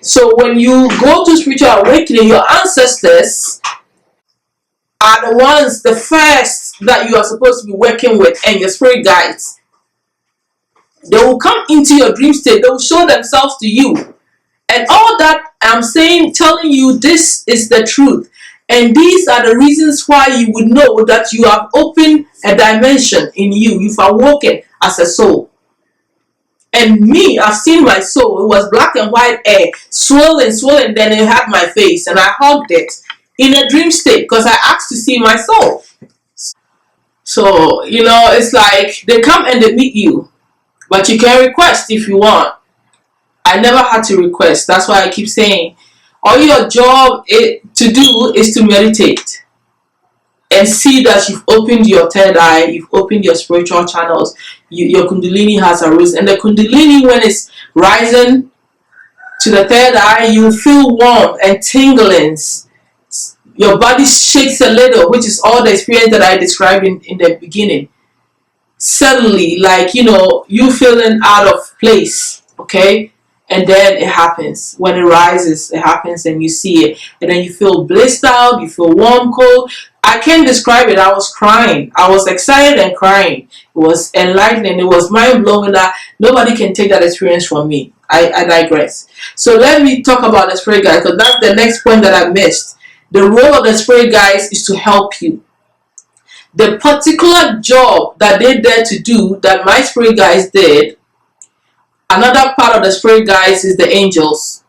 So when you go to spiritual awakening, your ancestors are the ones, the first that you are supposed to be working with, and your spirit guides. They will come into your dream state. They will show themselves to you. And all that I'm saying, telling you, this is the truth. And these are the reasons why you would know that you have opened a dimension in you. You've awoken as a soul. And me, I've seen my soul. It was black and white hair, swollen, swollen. Then it had my face, and I hugged it in a dream state because I asked to see my soul. So, it's like they come and they meet you, but you can request if you want. I never had to request. That's why I keep saying, all your job to do is to meditate and see that you've opened your third eye, you've opened your spiritual channels, your kundalini has arisen. And the kundalini, when it's rising to the third eye, you feel warm and tinglings. Your body shakes a little, which is all the experience that I described in the beginning. Suddenly, like, you feeling out of place, okay? And then it happens. When it rises, it happens and you see it. And then you feel blissed out, you feel warm, cold. I can't describe it. I was crying. I was excited and crying. It was enlightening. It was mind-blowing that nobody can take that experience from me. I digress. So let me talk about the spirit guides, because that's the next point that I missed. The role of the spirit guides is to help you. The particular job that they dare to do, that my spirit guides did, another part of the spirit guides is the angels.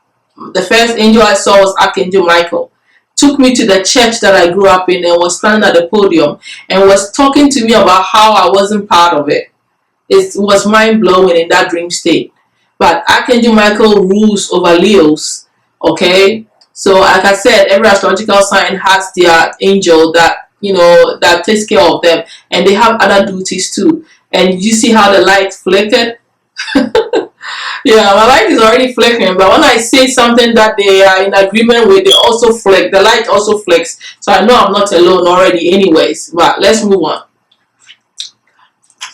The first angel I saw was Archangel Michael. Took me to the church that I grew up in and was standing at the podium and was talking to me about how I wasn't part of it. It was mind-blowing in that dream state. But Archangel Michael rules over Leos, okay? So like I said, every astrological sign has their angel that, that takes care of them. And they have other duties too. And you see how the light flickered? Yeah, my light is already flickering, but when I say something that they are in agreement with, they also flick. The light also flicks. So I know I'm not alone already anyways. But let's move on.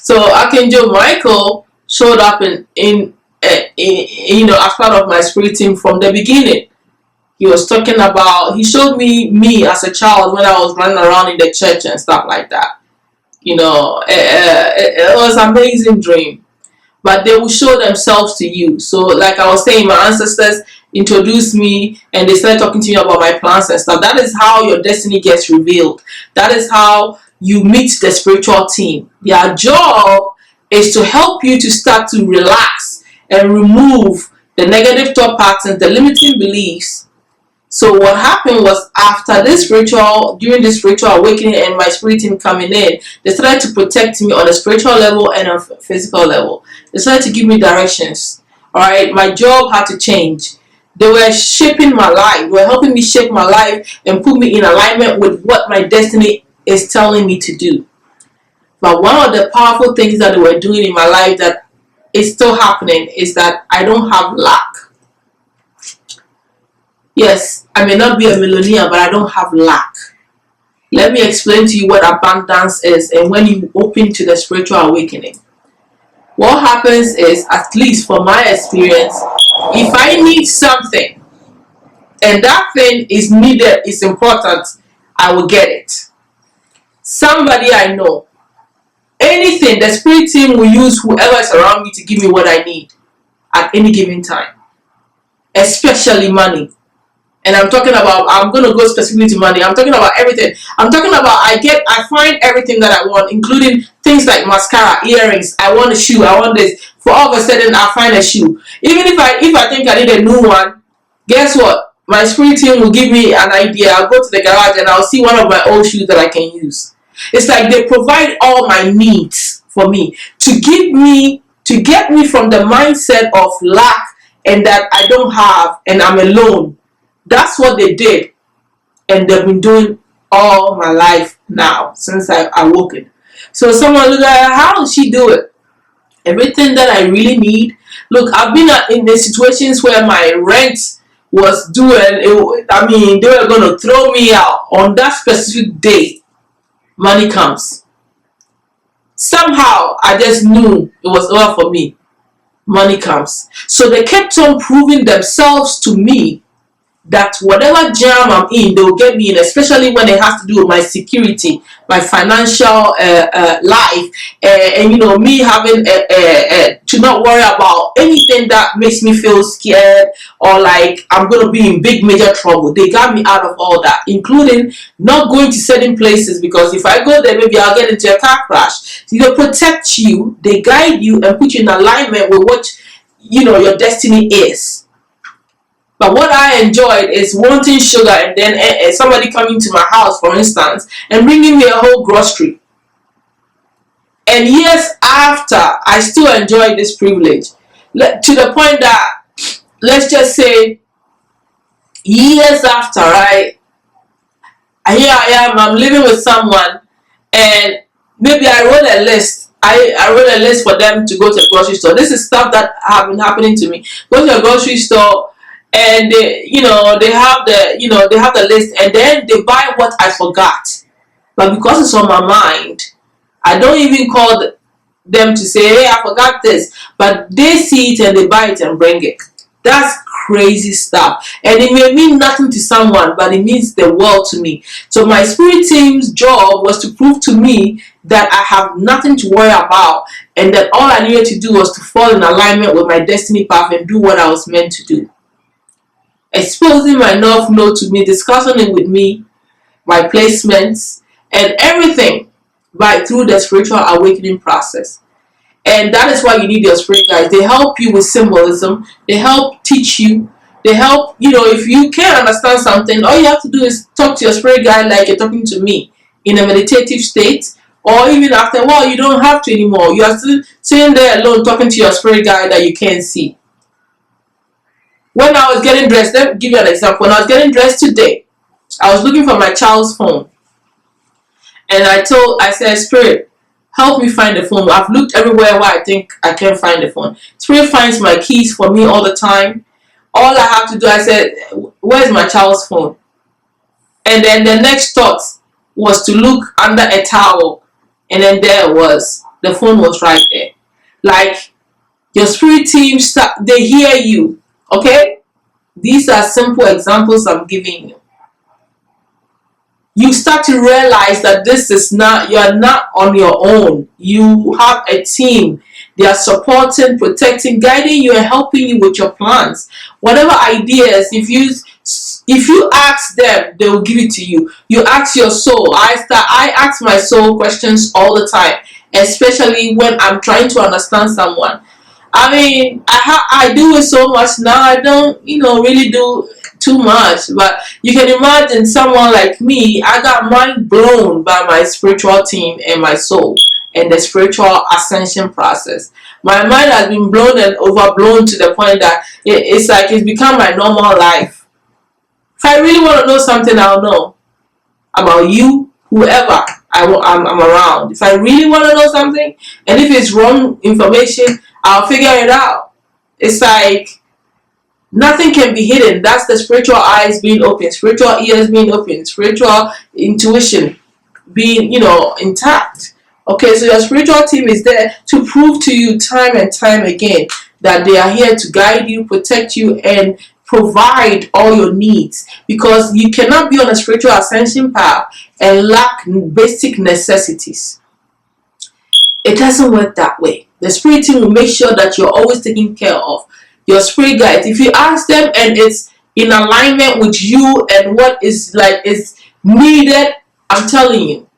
So Archangel Michael showed up in as part of my spirit team from the beginning. He was talking about, he showed me as a child when I was running around in the church and stuff like that. It was an amazing dream. But they will show themselves to you. So like I was saying, my ancestors introduced me and they started talking to me about my plans and stuff. That is how your destiny gets revealed. That is how you meet the spiritual team. Their job is to help you to start to relax and remove the negative thought patterns, the limiting beliefs. So what happened was, during this spiritual awakening and my spirit team coming in, they started to protect me on a spiritual level and a physical level. They started to give me directions. Alright, my job had to change. They were shaping my life. They were helping me shape my life and put me in alignment with what my destiny is telling me to do. But one of the powerful things that they were doing in my life that is still happening is that I don't have lack. Yes, I may not be a millionaire, but I don't have lack. Let me explain to you what abundance is and when you open to the spiritual awakening. What happens is, at least from my experience, if I need something and that thing is needed, is important, I will get it. Somebody I know, anything, the spirit team will use whoever is around me to give me what I need at any given time, especially money. And I'm talking about, I'm going to go specifically to money. I'm talking about everything. I'm talking about, I find everything that I want, including things like mascara, earrings. I want a shoe. I want this. For all of a sudden, I find a shoe. Even if I think I need a new one, guess what? My spirit team will give me an idea. I'll go to the garage and I'll see one of my old shoes that I can use. It's like they provide all my needs for me to get me from the mindset of lack and that I don't have and I'm alone. That's what they did, and they've been doing all my life now since I awoken. So someone look at, how does she do it? Everything that I really need. Look, I've been in the situations where my rent was due, and they were going to throw me out on that specific day. Money comes. Somehow, I just knew it was over for me. money comes. So they kept on proving themselves to me that whatever jam I'm in, they will get me in, especially when it has to do with my security, my financial life, and me having to not worry about anything that makes me feel scared or like I'm going to be in big major trouble. They got me out of all that, including not going to certain places, because if I go there, maybe I'll get into a car crash. So they protect you, they guide you, and put you in alignment with what your destiny is. But what I enjoyed is wanting sugar and then somebody coming to my house, for instance, and bringing me a whole grocery. And years after, I still enjoy this privilege. To the point that, let's just say, years after, right? Here I am, I'm living with someone, and maybe I wrote a list. I wrote a list for them to go to a grocery store. This is stuff that have been happening to me. Go to a grocery store, and they have the list, and then they buy what I forgot. But because it's on my mind, I don't even call them to say, hey, I forgot this. But they see it and they buy it and bring it. That's crazy stuff. And it may mean nothing to someone, but it means the world to me. So my spirit team's job was to prove to me that I have nothing to worry about, and that all I needed to do was to fall in alignment with my destiny path and do what I was meant to do. Exposing my North Node to me, discussing it with me, my placements, and everything through the spiritual awakening process. And that is why you need your spirit guides. They help you with symbolism. They help teach you. They help, if you can't understand something, all you have to do is talk to your spirit guide like you're talking to me in a meditative state. Or even after a while, you don't have to anymore. You are still sitting there alone talking to your spirit guide that you can't see. When I was getting dressed, let me give you an example. When I was getting dressed today, I was looking for my child's phone. And I said, Spirit, help me find the phone. I've looked everywhere where I think I can't find the phone. Spirit finds my keys for me all the time. All I have to do, I said, where's my child's phone? And then the next thought was to look under a towel. And then there it was. The phone was right there. Like, your spirit team, they hear you. Okay? These are simple examples I'm giving you. You start to realize that you are not on your own. You have a team. They are supporting, protecting, guiding you, and helping you with your plans. Whatever ideas, if you ask them, they will give it to you. You ask your soul. I ask my soul questions all the time, especially when I'm trying to understand someone. I mean, I do it so much now. I don't, really do too much. But you can imagine someone like me. I got mind blown by my spiritual team and my soul and the spiritual ascension process. My mind has been blown and overblown to the point that it's like it's become my normal life. If I really want to know something, I'll know about you, whoever I'm around. If I really want to know something, and if it's wrong information, I'll figure it out. It's like nothing can be hidden. That's the spiritual eyes being open, spiritual ears being open, spiritual intuition being, intact. Okay, so your spiritual team is there to prove to you time and time again that they are here to guide you, protect you, and provide all your needs. Because you cannot be on a spiritual ascension path and lack basic necessities. It doesn't work that way. The spirit team will make sure that you're always taken care of. Your spirit guides, if you ask them and it's in alignment with you and what is needed, I'm telling you,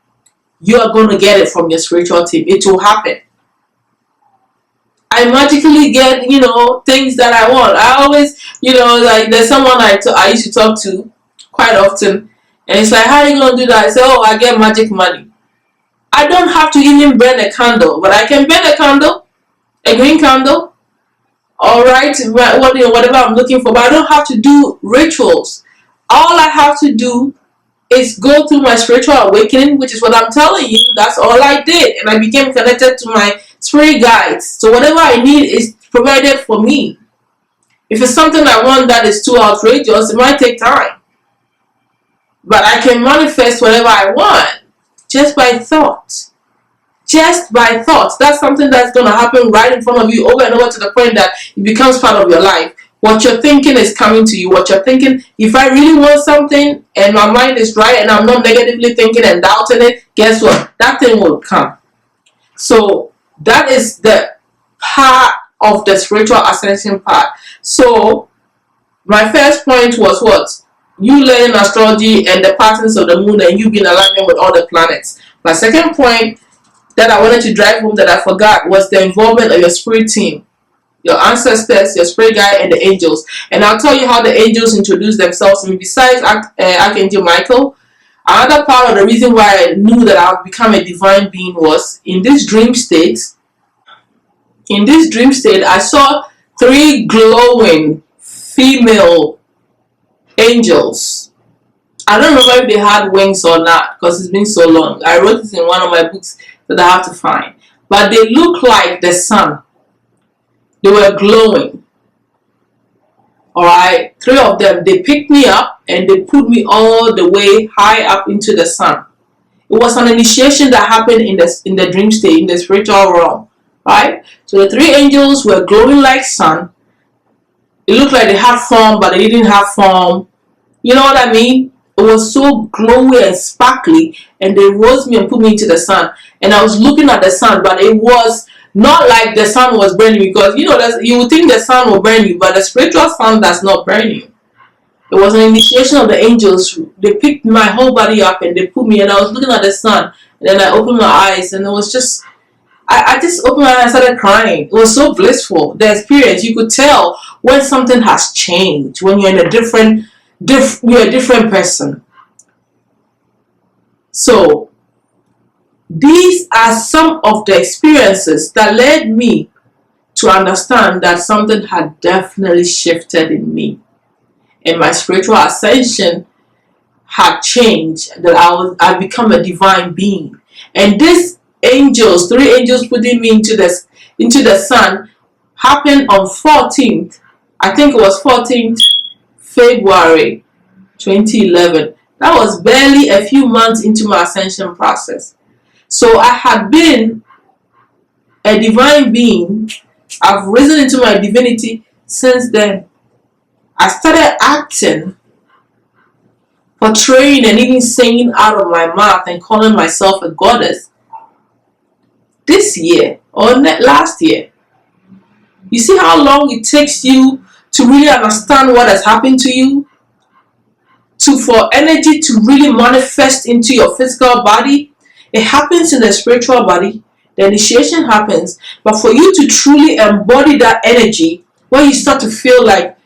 you are going to get it from your spiritual team. It will happen. I magically get, things that I want. I always, like there's someone I used to talk to quite often, and it's like, how are you going to do that? I say, oh, I get magic money. I don't have to even burn a candle, but I can burn a candle, a green candle, all right, whatever I'm looking for, but I don't have to do rituals. All I have to do is go through my spiritual awakening, which is what I'm telling you. That's all I did, and I became connected to my spirit guides. So whatever I need is provided for me. If it's something I want that is too outrageous, it might take time, but I can manifest whatever I want just by thought. just by thought. That's something that's going to happen right in front of you over and over to the point that it becomes part of your life. What you're thinking is coming to you. What you're thinking, if I really want something and my mind is right and I'm not negatively thinking and doubting it, guess what? That thing will come. So that is the part of the spiritual ascension part. So my first point was what? You learning astrology and the patterns of the moon and you being alignment with all the planets. My second point that I wanted to drive home that I forgot was the involvement of your spirit team, your ancestors, your spirit guide, and the angels. And I'll tell you how the angels introduce themselves. And besides Archangel Michael, another part of the reason why I knew that I would become a divine being was in this dream state. In this dream state, I saw 3 glowing female angels. I don't remember if they had wings or not because it's been so long. I wrote it in one of my books that I have to find. But they look like the sun. They were glowing. Alright, 3 of them, they picked me up and they put me all the way high up into the sun. It was an initiation that happened in the dream state, in the spiritual realm. Right? So the 3 angels were glowing like sun. It looked like they had form, but they didn't have form. You know what I mean? It was so glowy and sparkly, and they rose me and put me into the sun. And I was looking at the sun, but it was not like the sun was burning, because you know you would think the sun will burn you, but the spiritual sun does not burn you. It was an initiation of the angels. They picked my whole body up and they put me, and I was looking at the sun. And then I opened my eyes, and it was just, I just opened my eyes and started crying. It was so blissful. The experience, you could tell when something has changed, when you're in a you're a different person. So these are some of the experiences that led me to understand that something had definitely shifted in me, and my spiritual ascension had changed, that I've become a divine being. And this angels, 3 angels putting me into the sun, happened on 14th, I think it was 14th February 2011. That was barely a few months into my ascension process. So I had been a divine being. I've risen into my divinity since then. I started acting, portraying, and even saying out of my mouth and calling myself a goddess this year or last year. You see how long it takes you to really understand what has happened to you, for energy to really manifest into your physical body. It happens in the spiritual body. The initiation happens, but for you to truly embody that energy, when you start to feel like,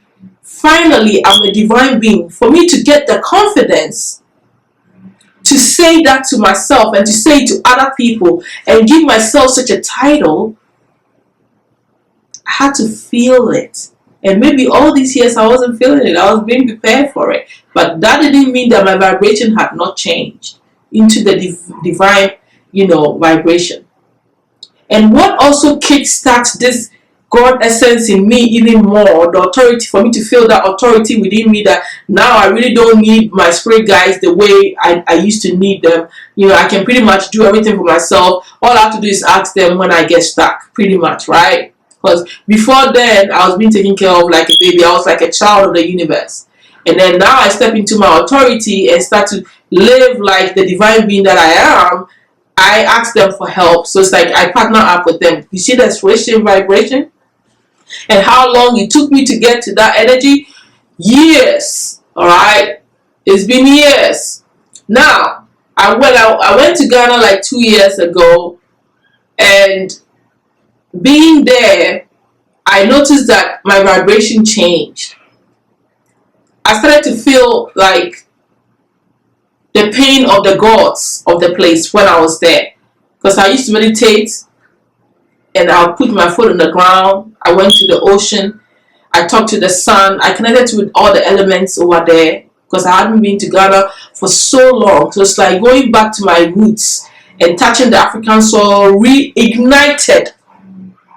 finally, I'm a divine being, for me to get the confidence to say that to myself and to say it to other people and give myself such a title, I had to feel it. And maybe all these years I wasn't feeling it. I was being prepared for it. But that didn't mean that my vibration had not changed into the divine, vibration. And what also kickstarts this God essence in me even more, the authority, for me to feel that authority within me, that now I really don't need my spirit guides the way I used to need them. I can pretty much do everything for myself. All I have to do is ask them when I get stuck, pretty much, right? Because before then, I was being taken care of like a baby. I was like a child of the universe. And then now I step into my authority and start to live like the divine being that I am. I ask them for help. So it's like I partner up with them. You see that switching vibration? And how long it took me to get to that energy? Years. Alright? It's been years. Now, I went to Ghana like 2 years ago, and being there, I noticed that my vibration changed. I started to feel like the pain of the gods of the place when I was there. Because I used to meditate, and I'll put my foot on the ground. I went to the ocean. I talked to the sun. I connected with all the elements over there, because I hadn't been to Ghana for so long. So it's like going back to my roots and touching the African soil reignited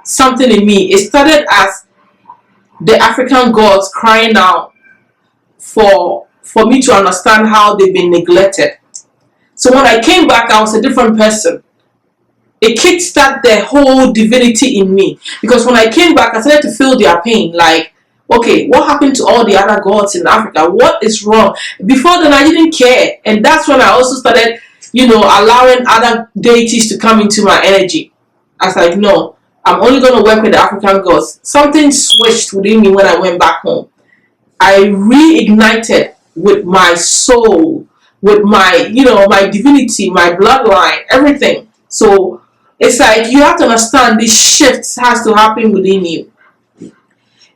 something in me. It started as the African gods crying out for me to understand how they've been neglected. So when I came back, I was a different person. it kickstarted the whole divinity in me. Because when I came back, I started to feel their pain. Like, okay, what happened to all the other gods in Africa? What is wrong? Before then, I didn't care. And that's when I also started, allowing other deities to come into my energy. I was like, no, I'm only going to work with the African gods. Something switched within me when I went back home. I reignited with my soul, with my, my divinity, my bloodline, everything. So it's like you have to understand this shift has to happen within you.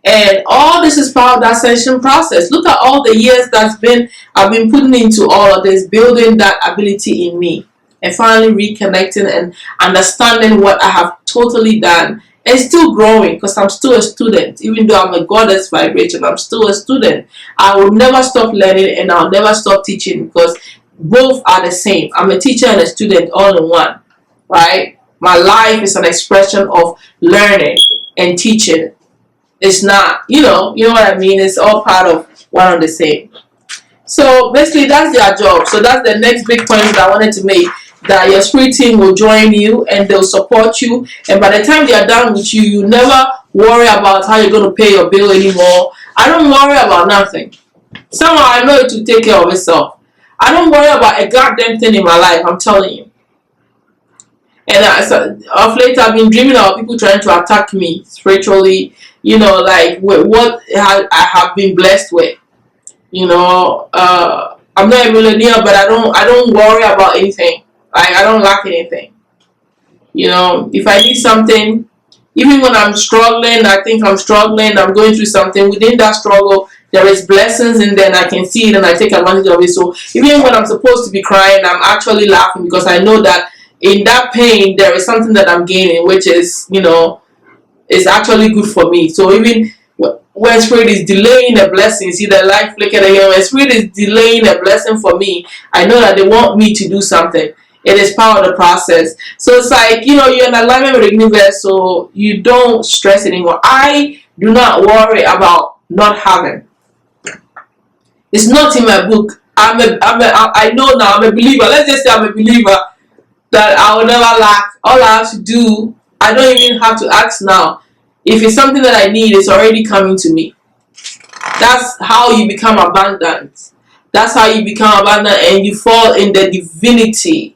And all this is part of the ascension process. Look at all the years I've been putting into all of this, building that ability in me, and finally reconnecting and understanding what I have totally done, and still growing, because I'm still a student. Even though I'm a goddess vibration, I'm still a student. I will never stop learning, and I'll never stop teaching, because both are the same. I'm a teacher and a student all in one, right? My life is an expression of learning and teaching. It's not, you know what I mean? It's all part of one and the same. So basically, that's their job. So that's the next big point that I wanted to make, that your spirit team will join you and they'll support you. And by the time they are done with you, you never worry about how you're going to pay your bill anymore. I don't worry about nothing. Somehow I know it will take care of itself. I don't worry about a goddamn thing in my life, I'm telling you. And of late, I've been dreaming about people trying to attack me spiritually, like with what I have been blessed with. I'm not a millionaire, but I don't worry about anything. Like, I don't lack anything. If I need something, even when I'm struggling, I think I'm struggling, I'm going through something, within that struggle, there is blessings in there, and I can see it, and I take advantage of it. So even when I'm supposed to be crying, I'm actually laughing, because I know that in that pain, there is something that I'm gaining, which is, is actually good for me. So even when spirit is delaying a blessing, see the light flicker again, when spirit is delaying a blessing for me, I know that they want me to do something. It is part of the process. So it's like, you're in alignment with the universe, so you don't stress anymore. I do not worry about not having. It's not in my book. I know now, I'm a believer. Let's just say I'm a believer, that I will never lack. All I have to do, I don't even have to ask now. If it's something that I need, it's already coming to me. That's how you become abundant. That's how you become abundant, and you fall in the divinity.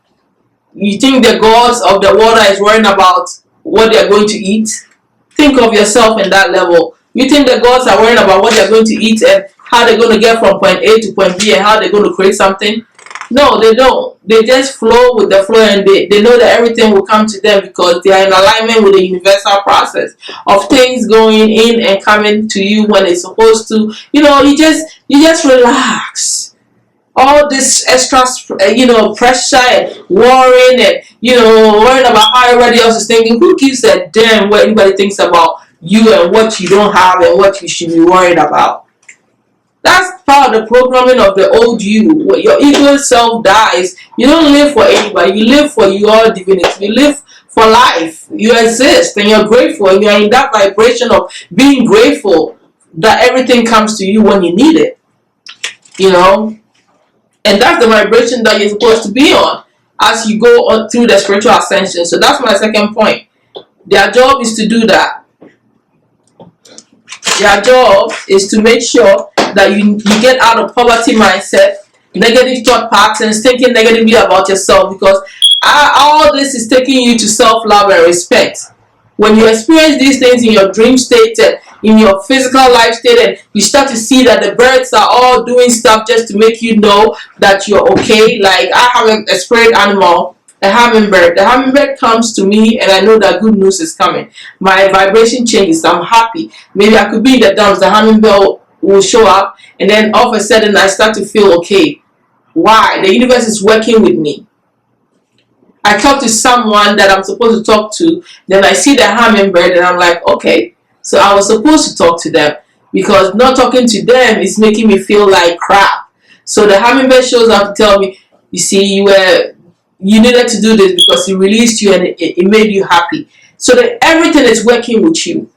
You think the gods of the water is worrying about what they're going to eat? Think of yourself in that level. You think the gods are worrying about what they're going to eat and how they're going to get from point A to point B and how they're going to create something? No, they don't. They just flow with the flow, and they know that everything will come to them, because they are in alignment with the universal process of things going in and coming to you when it's supposed to. You just relax. All this extra, pressure and worrying and, worrying about how everybody else is thinking. Who gives a damn what anybody thinks about you and what you don't have and what you should be worried about? That's part of the programming of the old you. When your ego self dies, you don't live for anybody. You live for your divinity. You live for life. You exist and you're grateful, and you're in that vibration of being grateful that everything comes to you when you need it. And that's the vibration that you're supposed to be on as you go on through the spiritual ascension. So that's my second point. Their job is to do that. Their job is to make sure that you get out of poverty mindset, negative thought patterns, thinking negatively about yourself, because all this is taking you to self-love and respect. When you experience these things in your dream state and in your physical life state, and you start to see that the birds are all doing stuff just to make you know that you're okay. Like, I have a spirit animal, a hummingbird. The hummingbird comes to me and I know that good news is coming. My vibration changes. I'm happy. Maybe I could be in the dumps. The hummingbird will show up, and then all of a sudden I start to feel okay. Why? The universe is working with me. I talk to someone that I'm supposed to talk to, then I see the hummingbird and I'm like, okay, so I was supposed to talk to them, because not talking to them is making me feel like crap. So the hummingbird shows up to tell me, you see, you needed to do this because it released you and it made you happy. So that everything is working with you.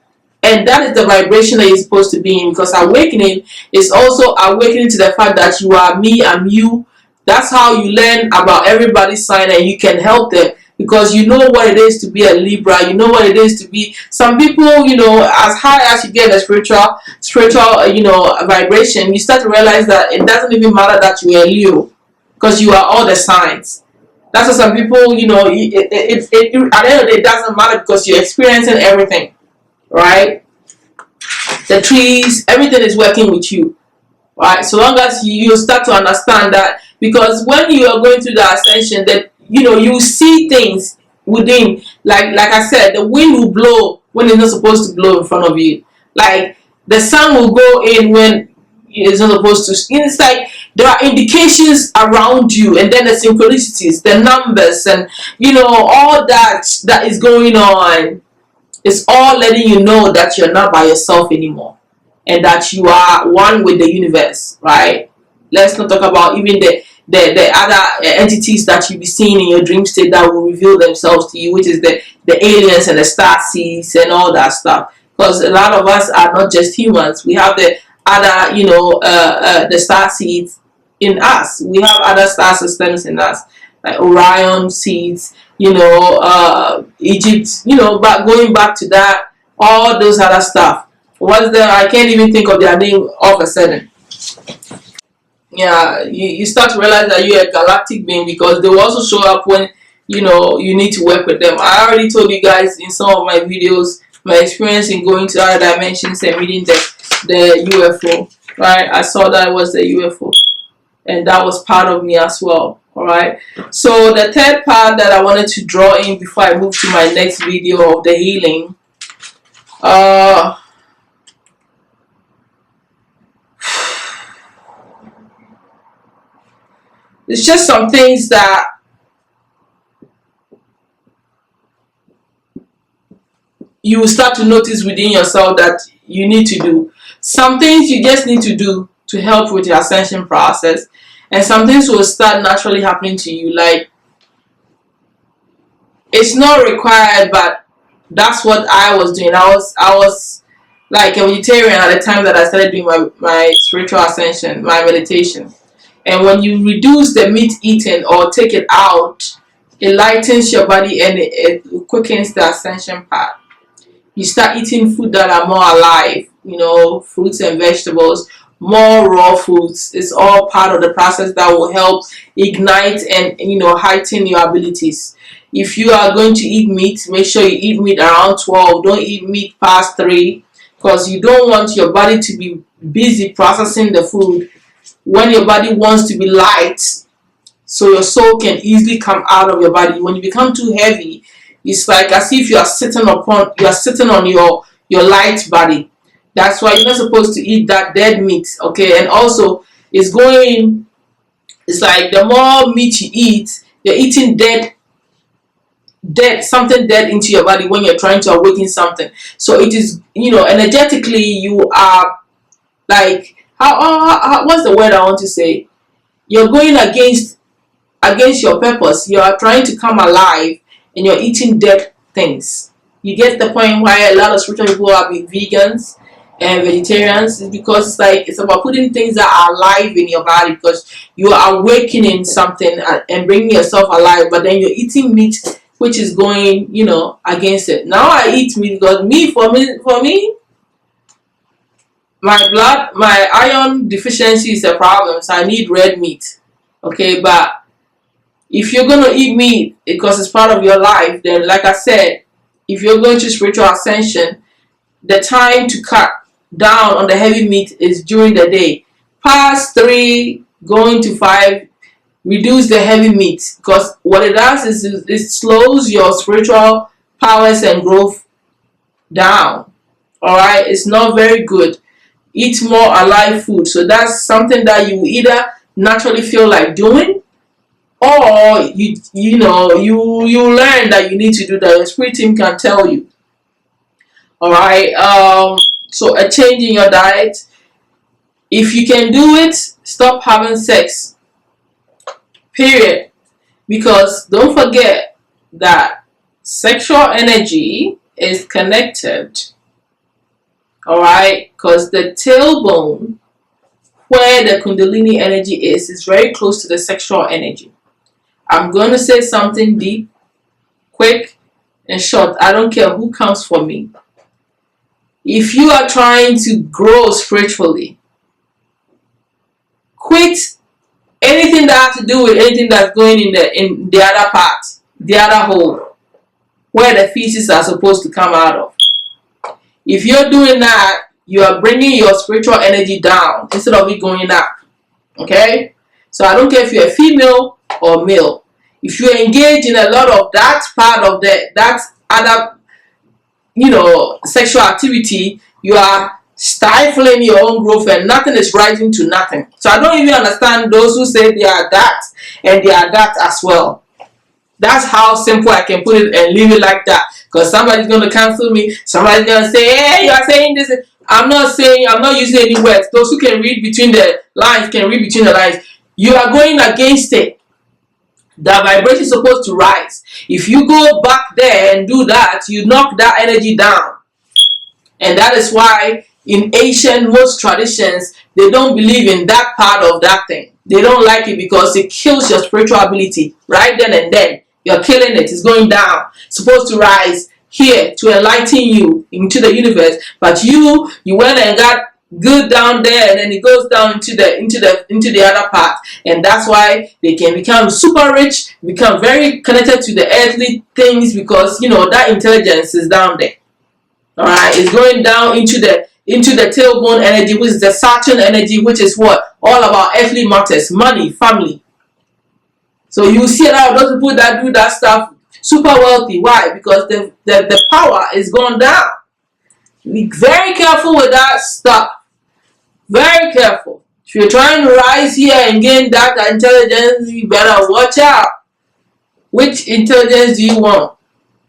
And that is the vibration that you're supposed to be in, because awakening is also awakening to the fact that you are me, I'm you. That's how you learn about everybody's sign, and you can help them because you know what it is to be a Libra. You know what it is to be. Some people, you know, as high as you get a spiritual, you know, vibration, you start to realize that it doesn't even matter that you are a Leo, because you are all the signs. That's why some people, you know, at the end of the day, it doesn't matter because you're experiencing everything, right? The trees, everything is working with you, right? So long as you start to understand that, because when you are going through the ascension, that, you know, you see things within, like I said, the wind will blow when it's not supposed to blow in front of you. Like the sun will go in when it's not supposed to. It's like there are indications around you, and then the synchronicities, the numbers, and you know, all that is going on. It's all letting you know that you're not by yourself anymore, and that you are one with the universe, right? Let's not talk about even the other entities that you be seeing in your dream state that will reveal themselves to you, which is the aliens and the star seeds and all that stuff. Because a lot of us are not just humans. We have the other, you know, the star seeds in us. We have other star systems in us, like Orion seeds, you know, Egypt, you know, but going back to that, all those other stuff. What's the, I can't even think of their name all of a sudden. Yeah, you start to realize that you're a galactic being, because they will also show up when, you know, you need to work with them. I already told you guys in some of my videos my experience in going to other dimensions and reading the UFO, right? I saw that it was the UFO, and that was part of me as well. All right, so the third part that I wanted to draw in before I move to my next video of the healing, it's just some things that you will start to notice within yourself that you need to do. Some things you just need to do to help with your ascension process, and some things will start naturally happening to you. Like, it's not required, but that's what I was doing. I was like a vegetarian at the time that I started doing my spiritual ascension, my meditation. And when you reduce the meat eating or take it out, it lightens your body and it quickens the ascension part. You start eating food that are more alive, you know, fruits and vegetables, more raw foods. It's all part of the process that will help ignite and, you know, heighten your abilities. If you are going to eat meat, make sure you eat meat around 12. Don't eat meat past 3, because you don't want your body to be busy processing the food when your body wants to be light, so your soul can easily come out of your body. When you become too heavy, it's like as if you are sitting on your light body. That's why you're not supposed to eat that dead meat, okay? And also, it's like the more meat you eat, you're eating something dead into your body when you're trying to awaken something. So it is, you know, energetically you are like, how what's the word I want to say? You're going against your purpose. You are trying to come alive, and you're eating dead things. You get the point why a lot of spiritual people are being vegans and vegetarians, is because it's about putting things that are alive in your body, because you are awakening something and bringing yourself alive, but then you're eating meat which is going, you know, against it. Now I eat meat because for me, my iron deficiency is a problem, so I need red meat. Okay, but if you're gonna eat meat because it's part of your life, then like I said, if you're going to spiritual ascension, the time to cut down on the heavy meat is during the day. Past 3, going to 5, reduce the heavy meat, because what it does is it slows your spiritual powers and growth down. Alright, it's not very good. Eat more alive food. So that's something that you either naturally feel like doing, or you learn that you need to do that. Your spirit team can tell you. Alright, so a change in your diet. If you can do it, stop having sex. Period. Because don't forget that sexual energy is connected. Alright, because the tailbone, where the Kundalini energy is very close to the sexual energy. I'm going to say something deep, quick and short. I don't care who comes for me. If you are trying to grow spiritually, quit anything that has to do with anything that's going in the other part, the other hole, where the feces are supposed to come out of. If you're doing that, you are bringing your spiritual energy down instead of it going up. Okay? So I don't care if you're a female or male. If you engage in a lot of that part of that other, sexual activity, you are stifling your own growth and nothing is rising to nothing. So I don't even understand those who say they are that and they are that as well. That's how simple I can put it and leave it like that. Because somebody's going to cancel me. Somebody's going to say, hey, you are saying this. I'm not using any words. Those who can read between the lines can read between the lines. You are going against it. The vibration is supposed to rise. If you go back there and do that, you knock that energy down. And that is why in Asian, most traditions, they don't believe in that part of that thing. They don't like it because it kills your spiritual ability right then and then. You're killing it. It's going down. It's supposed to rise here to enlighten you into the universe. But you went and got good down there, and then it goes down into the other part. And that's why they can become super rich, become very connected to the earthly things, because that intelligence is down there. Alright, it's going down into the tailbone energy, which is the Saturn energy, which is what? All about earthly matters, money, family. So you see a lot of those people that do that stuff super wealthy. Why? Because the power is gone down. Be very careful with that stuff. Very careful. If you're trying to rise here and gain that intelligence, you better watch out. Which intelligence do you want?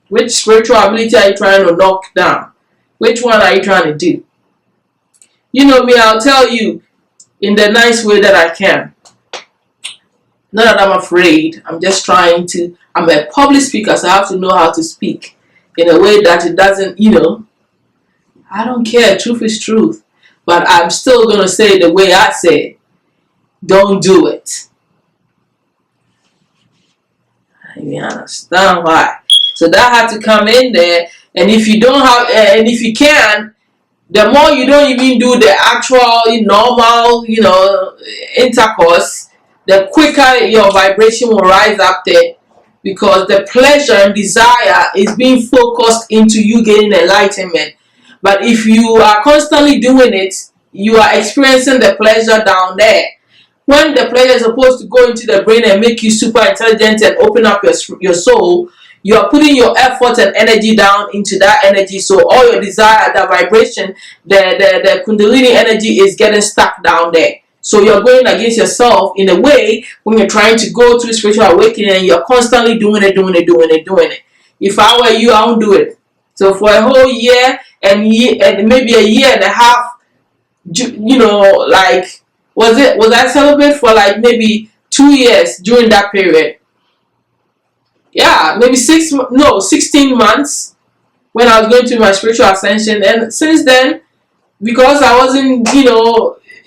Which spiritual ability are you trying to knock down? Which one are you trying to do? You know me, I'll tell you in the nice way that I can. Not that I'm afraid. I'm just trying to. I'm a public speaker, so I have to know how to speak in a way that it doesn't, I don't care. Truth is truth. But I'm still going to say it the way I say it. Don't do it. You understand why? So that had to come in there. And if you don't have, and if you can, the more you don't even do the actual normal, intercourse, the quicker your vibration will rise up there, because the pleasure and desire is being focused into you getting enlightenment. But if you are constantly doing it, you are experiencing the pleasure down there. When the pleasure is supposed to go into the brain and make you super intelligent and open up your soul, you are putting your effort and energy down into that energy. So all your desire, the vibration, the Kundalini energy is getting stuck down there. So you're going against yourself in a way when you're trying to go through spiritual awakening and you're constantly doing it. If I were you, I won't do it. So for a whole year and maybe a year and a half, was I celibate for like maybe 2 years during that period? Yeah, maybe 16 months when I was going through my spiritual ascension. And since then, because I wasn't,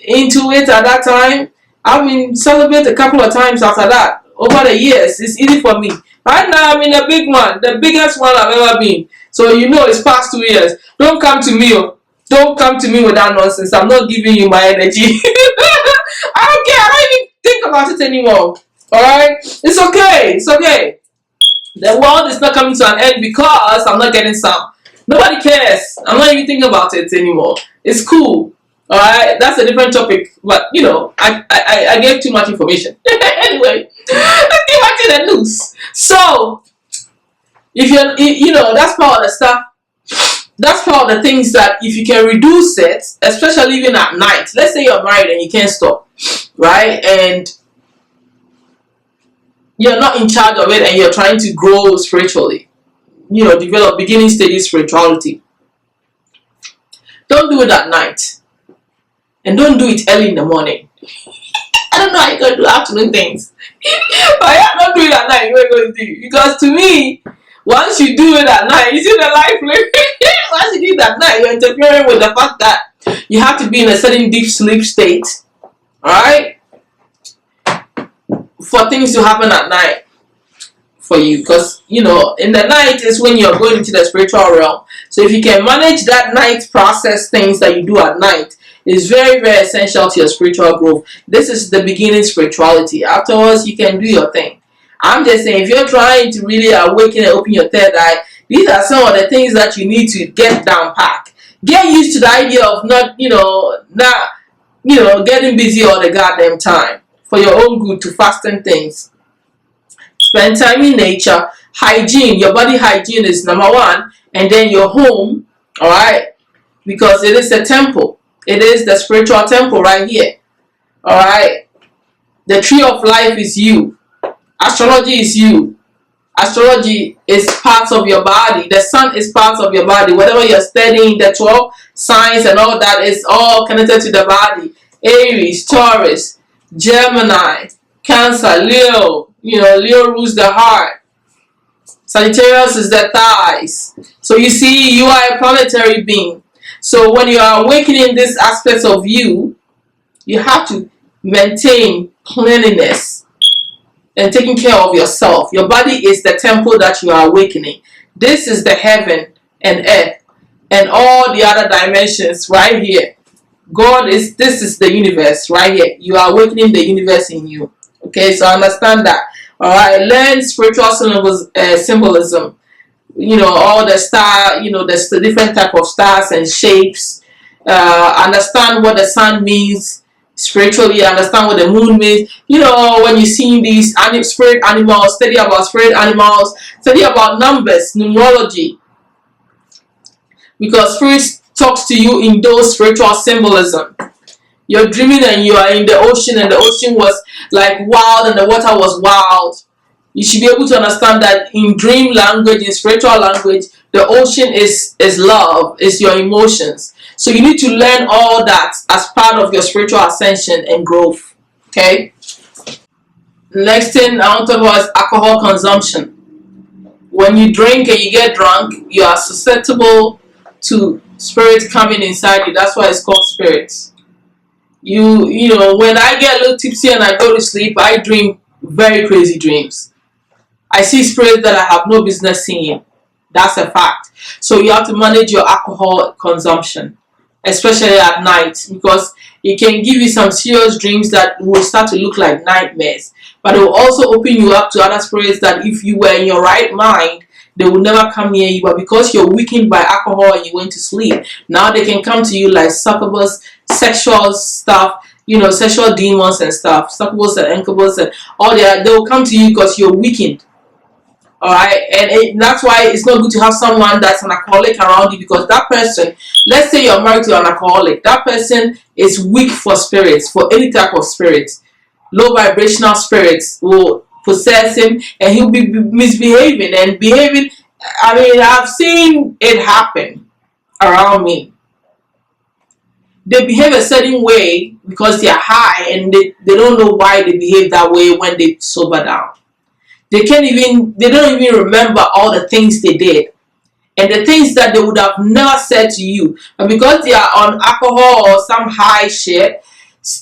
into it at that time, I've been celibate a couple of times after that. Over the years, it's easy for me. Right now, I'm in a big one, the biggest one I've ever been. So it's past 2 years. Don't come to me. Don't come to me with that nonsense. I'm not giving you my energy. I don't care. I don't even think about it anymore. Alright? It's okay. It's okay. The world is not coming to an end because I'm not getting some. Nobody cares. I'm not even thinking about it anymore. It's cool. Alright? That's a different topic. But, I gave too much information. Anyway, let's get back to the news. So, if that's part of the stuff. That's part of the things that if you can reduce it, especially even at night. Let's say you're married and you can't stop, right? And you're not in charge of it and you're trying to grow spiritually. Develop beginning stages spirituality. Don't do it at night. And don't do it early in the morning. I don't know how you're going to do afternoon things. But yeah, don't do it at night. What are you going to do? Because to me, once you do it at night, you see the life. Once you do it at night, you're interfering with the fact that you have to be in a certain deep sleep state. Alright? For things to happen at night. for you, because in the night is when you're going into the spiritual realm. So if you can manage that night process things that you do at night, it's very, very essential to your spiritual growth. This is the beginning spirituality. Afterwards, you can do your thing. I'm just saying, if you're trying to really awaken and open your third eye, these are some of the things that you need to get down pat. Get used to the idea of not getting busy all the goddamn time for your own good to fasten things. Spend time in nature. Hygiene, your body hygiene is number one, and then your home, all right, because it is a temple. It is the spiritual temple right here, all right. The tree of life is you. Astrology is you. Astrology is parts of your body. The sun is parts of your body. Whatever you're studying, the 12 signs and all that is all connected to the body. Aries, Taurus, Gemini, Cancer, Leo. Leo rules the heart. Sagittarius is the thighs. So you see, you are a planetary being. So when you are awakening these aspects of you, you have to maintain cleanliness and taking care of yourself. Your body is the temple that you are awakening. This is the heaven and earth and all the other dimensions right here. This is the universe right here. You are awakening the universe in you. Okay, so understand that. All right, learn spiritual symbolism. All the star, the different type of stars and shapes. Understand what the sun means spiritually. Understand what the moon means. When you see these spirit animals, study about spirit animals, study about numbers, numerology, because spirit talks to you in those spiritual symbolism. You're dreaming and you are in the ocean, and the ocean was like wild and the water was wild. You should be able to understand that in dream language, in spiritual language, the ocean is love, is your emotions. So you need to learn all that as part of your spiritual ascension and growth. Okay? Next thing I want to talk about is alcohol consumption. When you drink and you get drunk, you are susceptible to spirits coming inside you. That's why it's called spirits. When I get a little tipsy and I go to sleep, I dream very crazy dreams. I see spirits that I have no business seeing. That's a fact. So you have to manage your alcohol consumption, especially at night, because it can give you some serious dreams that will start to look like nightmares. But it will also open you up to other spirits that if you were in your right mind, they will never come near you. But because you're weakened by alcohol and you went to sleep, now they can come to you like succubus, sexual stuff, sexual demons and stuff, succubus and incubus and all that. They will come to you because you're weakened. Alright, and that's why it's not good to have someone that's an alcoholic around you, because that person, let's say you're married to an alcoholic, that person is weak for spirits, for any type of spirits. Low vibrational spirits will possess him and he'll be misbehaving and behaving. I've seen it happen around me. They behave a certain way because they are high and they don't know why they behave that way when they sober down. They don't even remember all the things they did and the things that they would have never said to you. And because they are on alcohol or some high shit,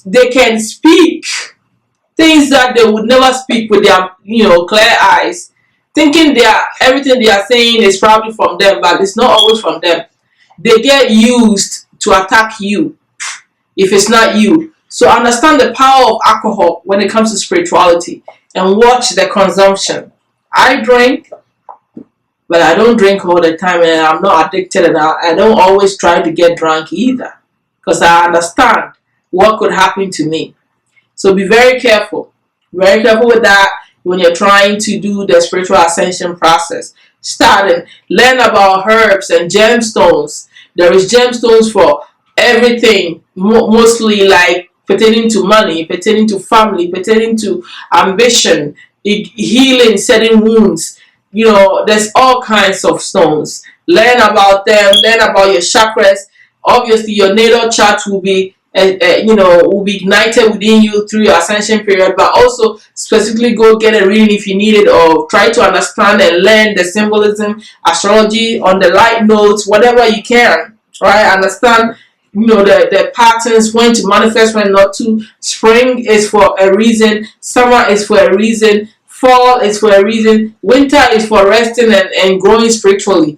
they can speak things that they would never speak with their clear eyes, thinking everything they are saying is probably from them, but it's not always from them. They get used to attack you if it's not you. So understand the power of alcohol when it comes to spirituality. And watch the consumption. I drink, but I don't drink all the time, and I'm not addicted, and I don't always try to get drunk either, because I understand what could happen to me. So be very careful with that when you're trying to do the spiritual ascension process. Start and learn about herbs and gemstones. There is gemstones for everything, mostly like pertaining to money, pertaining to family, pertaining to ambition, healing certain wounds. There's all kinds of stones. Learn about them. Learn about your chakras. Obviously, your natal chart will be, will be ignited within you through your ascension period. But also, specifically, go get a reading if you need it, or try to understand and learn the symbolism, astrology on the light notes, whatever you can. Right? Understand the patterns, when to manifest, when not to. Spring is for a reason, summer is for a reason, Fall is for a reason. Winter is for resting and growing spiritually.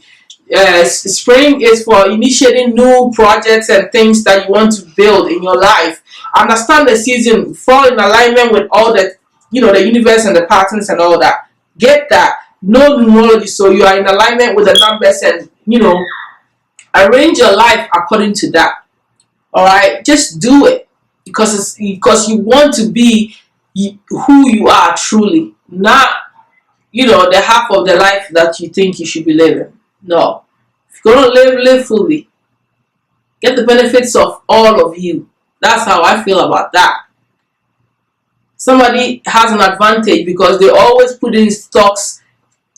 Spring is for initiating new projects and things that you want to build in your life. Understand the season. Fall in alignment with all the, the universe and the patterns and all that. Get that. Know numerology, so you are in alignment with the numbers, and arrange your life according to that. All right, just do it because you want to be who you are truly, not the half of the life that you think you should be living. No, if you're gonna live fully, get the benefits of all of you. That's how I feel about that. Somebody has an advantage because they always put in stocks.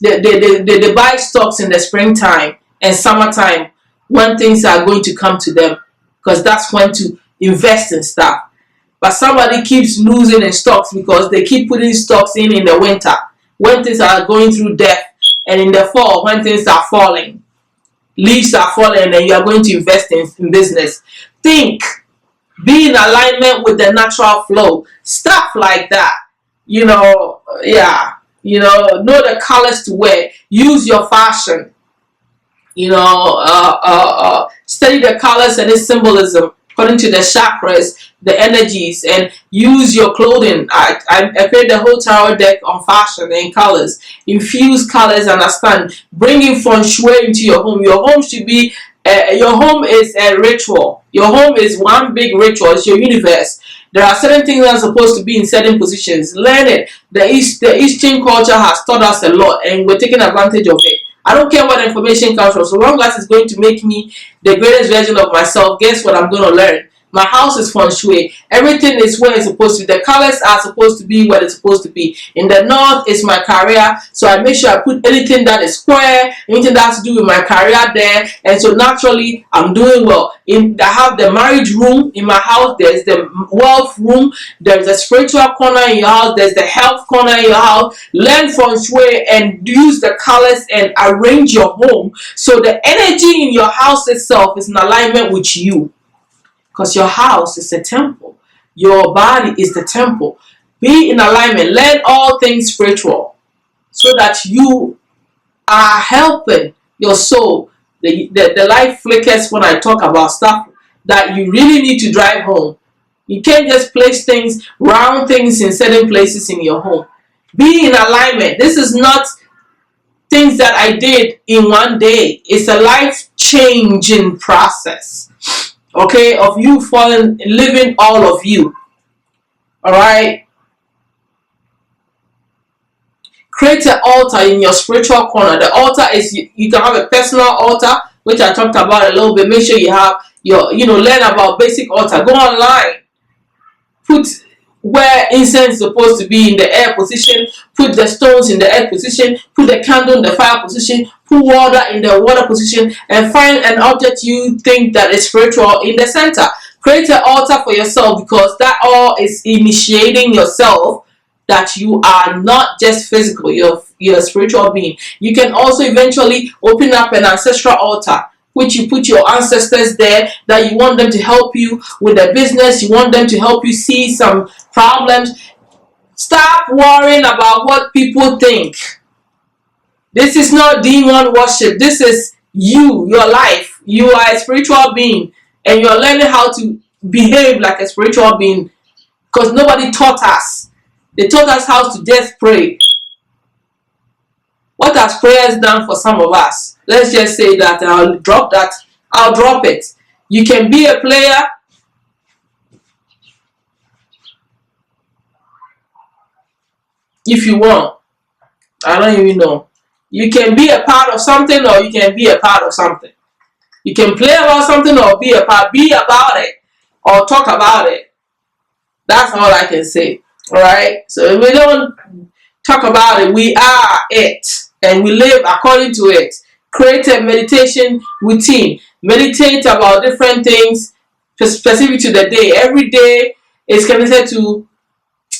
They buy stocks in the springtime and summertime when things are going to come to them, because that's when to invest in stuff. But somebody keeps losing in stocks because they keep putting stocks in the winter when things are going through death, and in the fall when things are falling, leaves are falling, and you are going to invest in business. Think, be in alignment with the natural flow, stuff like that. Know the colors to wear, use your fashion, study the colors and its symbolism according to the chakras, the energies, and use your clothing. I created the whole tarot deck on fashion and colors. Infuse colors, understand. Bringing feng shui into your home. Your home should be, your home is a ritual. Your home is one big ritual. It's your universe. There are certain things that are supposed to be in certain positions. Learn it. The Eastern culture has taught us a lot, and we're taking advantage of it. I don't care what information comes from. So long as it's going to make me the greatest version of myself, guess what I'm going to learn? My house is feng shui. Everything is where it's supposed to be. The colors are supposed to be where it's supposed to be. In the north is my career, so I make sure I put anything that is square, anything that has to do with my career there, and so naturally I'm doing well. I have the marriage room in my house. There's the wealth room. There's the spiritual corner in your house. There's the health corner in your house. Learn feng shui and use the colors and arrange your home so the energy in your house itself is in alignment with you. Because your house is a temple. Your body is the temple. Be in alignment. Learn all things spiritual so that you are helping your soul. The light flickers when I talk about stuff that you really need to drive home. You can't just place things, round things in certain places in your home. Be in alignment. This is not things that I did in one day. It's a life-changing process. Okay, of you living all of you. All right. Create an altar in your spiritual corner. The altar is, you can have a personal altar, which I talked about a little bit. Make sure you have your, learn about basic altar. Go online. Put where incense is supposed to be in the air position. Put the stones in the air position. Put the candle in the fire position. Put water in the water position, and find an object you think that is spiritual in the center. Create an altar for yourself, because that all is initiating yourself that you are not just physical, you're a spiritual being. You can also eventually open up an ancestral altar, which you put your ancestors there, that you want them to help you with the business, you want them to help you see some problems. Stop worrying about what people think. This is not demon worship. This is you, your life. You are a spiritual being, and you're learning how to behave like a spiritual being, because nobody taught us. They taught us how to just pray. What has prayers done for some of us? Let's just say that. I'll drop that. I'll drop it. You can be a player. If you want. I don't even know. You can be a part of something, or you can be a part of something. You can play about something or be a part. Be about it or talk about it. That's all I can say. All right. So if we don't talk about it, we are it, and we live according to it. Create a meditation routine. Meditate about different things specific to the day. Every day is connected to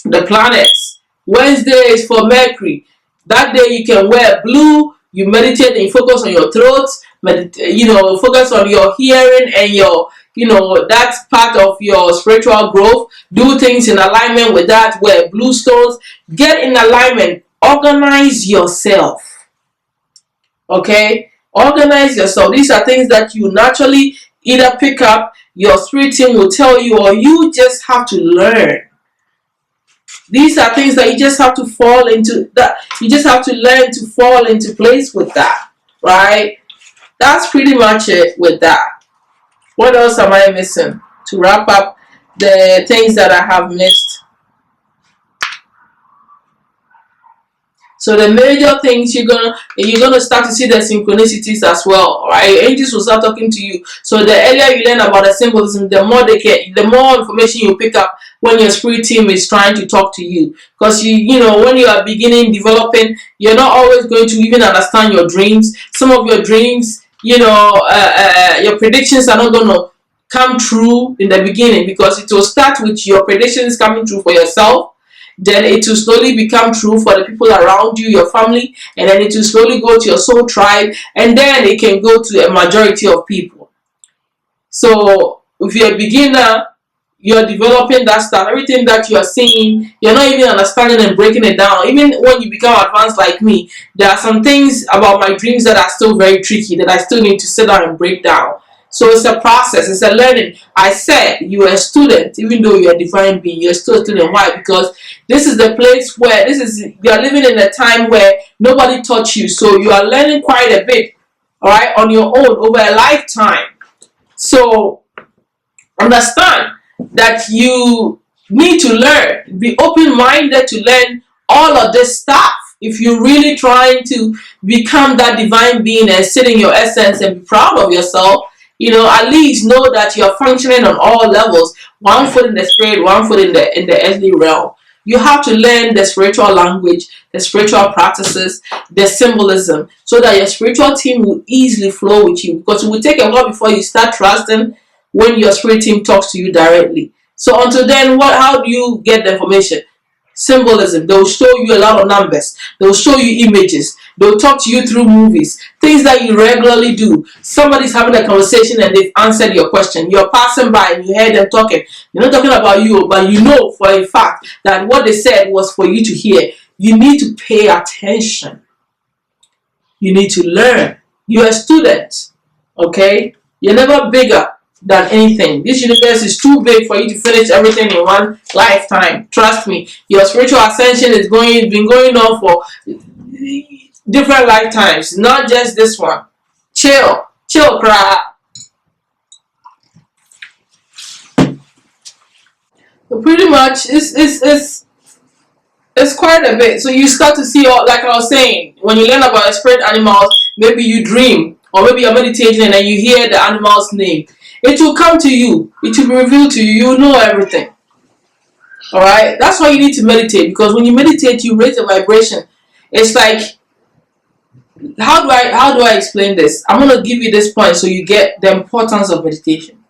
the planets. Wednesday is for Mercury. That day you can wear blue. You meditate and you focus on your throat. Focus on your hearing and your, that's part of your spiritual growth. Do things in alignment with that. Wear blue stones. Get in alignment. organize yourself. Okay? Organize yourself. These are things that you naturally either pick up, your spirit team will tell you, or you just have to learn. These are things that you just have to fall into, that you just have to learn to fall into place with that, right? That's pretty much it with that. What else am I missing to wrap up the things that I have missed? So the major things, you're gonna start to see the synchronicities as well, right? Angels will start talking to you. So the earlier you learn about the symbolism, the more information you pick up when your spirit team is trying to talk to you. Because you know, when you are beginning developing, you're not always going to even understand your dreams. Some of your dreams, you know, your predictions are not going to come true in the beginning, because it will start with your predictions coming true for yourself. Then it will slowly become true for the people around you, your family, and then it will slowly go to your soul tribe, and then it can go to a majority of people. So if you're a beginner, you're developing that stuff, everything that you are seeing, you're not even understanding and breaking it down. Even when you become advanced like me, there are some things about my dreams that are still very tricky, that I still need to sit down and break down. So it's a process, it's a learning. I said you're a student, even though you're a divine being, you're still a student. Why? Because this is the place where you are living in a time where nobody taught you. So you are learning quite a bit, all right, on your own over a lifetime. So understand that you need to learn. Be open-minded to learn all of this stuff. If you're really trying to become that divine being and sit in your essence and be proud of yourself, you know, at least know that you're functioning on all levels. One foot in the spirit, one foot in the earthly realm. You have to learn the spiritual language, the spiritual practices, the symbolism, so that your spiritual team will easily flow with you. Because it will take a while before you start trusting when your spirit team talks to you directly. So until then, how do you get the information? Symbolism. They'll show you a lot of numbers. They'll show you images. They'll talk to you through movies. Things that you regularly do. Somebody's having a conversation and they've answered your question. You're passing by and you hear them talking. They're not talking about you, but you know for a fact that what they said was for you to hear. You need to pay attention. You need to learn. You're a student. Okay? You're never bigger than anything. This universe is too big for you to finish everything in one lifetime. Trust me. Your spiritual ascension is been going on for different lifetimes, not just this one. Chill, cry. So pretty much, it's quite a bit. So you start to see, like I was saying, when you learn about spirit animals, maybe you dream, or maybe you're meditating and then you hear the animal's name. It will come to you. It will be revealed to you. You will know everything. Alright? That's why you need to meditate. Because when you meditate, you raise the vibration. It's like, how do I explain this? I'm going to give you this point so you get the importance of meditation.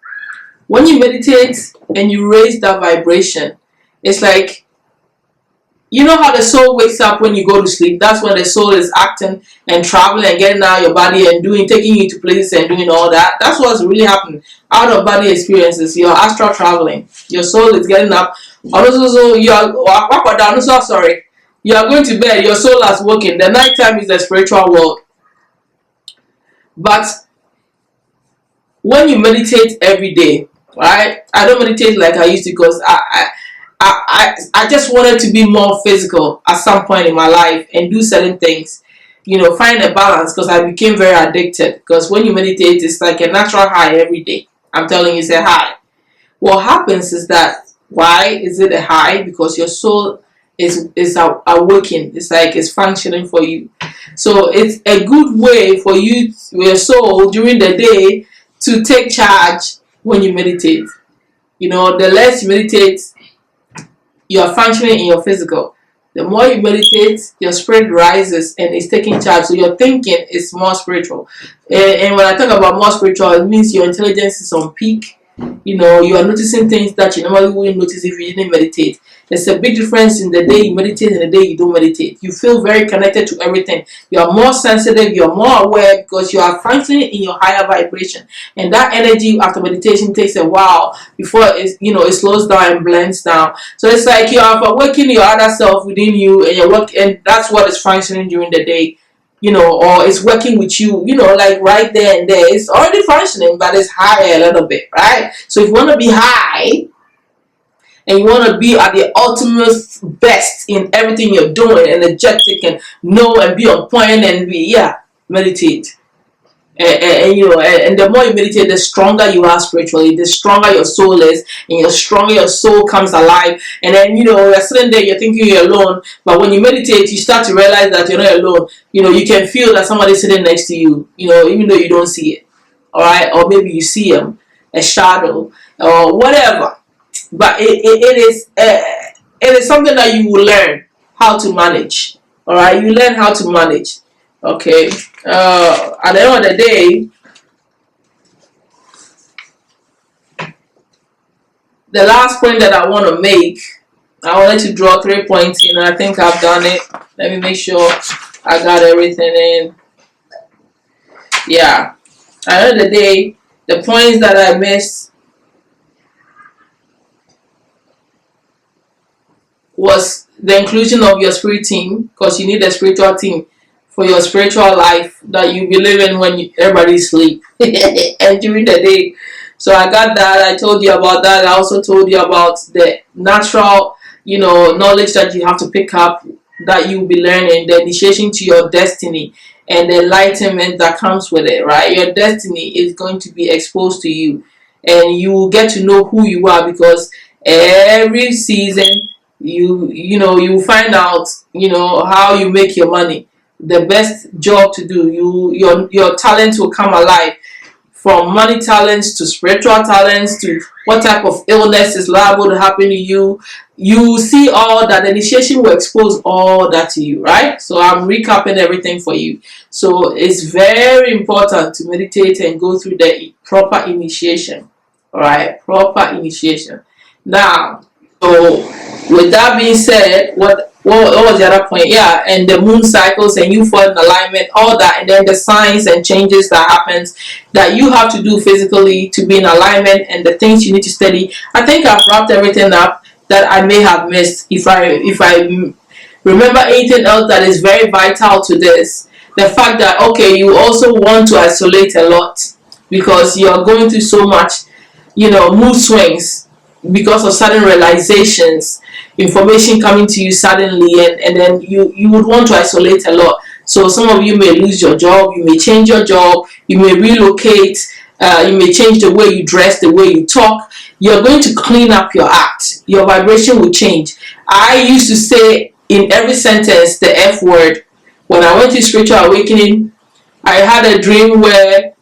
When you meditate and you raise that vibration, it's like, you know how the soul wakes up when you go to sleep? That's when the soul is acting and traveling and getting out of your body and taking you to places and doing all that. That's what's really happening. Out of body experiences, your astral traveling. Your soul is getting up. Also, you are going to bed. Your soul has woken. The night time is the spiritual world. But when you meditate every day, right? I don't meditate like I used to, because I just wanted to be more physical at some point in my life and do certain things, you know, find a balance, because I became very addicted. Because when you meditate, it's like a natural high every day. I'm telling you, it's a high. What happens is that, why is it a high? Because your soul is awakened. It's like it's functioning for you. So it's a good way for you, your soul, during the day to take charge when you meditate. You know, the less you meditate, you are functioning in your physical. The more you meditate, your spirit rises and is taking charge. So your thinking is more spiritual. And when I talk about more spiritual, it means your intelligence is on peak. You know, you are noticing things that you normally wouldn't notice if you didn't meditate. There's a big difference in the day you meditate and the day you don't meditate. You feel very connected to everything. You are more sensitive, you are more aware because you are functioning in your higher vibration. And that energy after meditation takes a while before it slows down and blends down. So it's like you have awakened your other self within you, and and that's what is functioning during the day. Or it's working with you, like right there and there. It's already functioning, but it's higher a little bit, right? So if you want to be high and you want to be at the ultimate best in everything you're doing, energetic and know and be on point and meditate. And the more you meditate, the stronger you are spiritually, the stronger your soul is, and the stronger your soul comes alive. And then you're sitting there, you're thinking you're alone, but when you meditate, you start to realize that you're not alone. You can feel that somebody's sitting next to you, even though you don't see it. All right, or maybe you see them, a shadow or whatever. But it is something that you will learn how to manage. All right, you learn how to manage. Okay. At the end of the day, the last point that I want to make, I wanted to draw 3 points in, and I think I've done it. Let me make sure I got everything in. Yeah. At the end of the day, the points that I missed was the inclusion of your spirit team, because you need a spiritual team for your spiritual life that you believe in when everybody sleep and during the day. So I got that. I told you about that. I also told you about the natural, knowledge that you have to pick up, that you'll be learning, the initiation to your destiny and the enlightenment that comes with it, right? Your destiny is going to be exposed to you, and you will get to know who you are, because every season you find out, how you make your money. The best job to do. Your talents will come alive, from money talents to spiritual talents to what type of illness is liable to happen to you. You see all that. The initiation will expose all that to you, right? So I'm recapping everything for you. So it's very important to meditate and go through the proper initiation. All right, proper initiation. Now, so with that being said, what was the other point? Yeah, and the moon cycles, and you fall in alignment, all that, and then the signs and changes that happens that you have to do physically to be in alignment, and the things you need to study. I think I've wrapped everything up that I may have missed. If I remember anything else that is very vital to this, the fact that you also want to isolate a lot, because you're going through so much, mood swings because of sudden realizations, information coming to you suddenly, and then you would want to isolate a lot. So some of you may lose your job, you may change your job, you may relocate, you may change the way you dress, the way you talk. You're going to clean up your act. Your vibration will change. I used to say in every sentence the F word. When I went to spiritual awakening, I had a dream where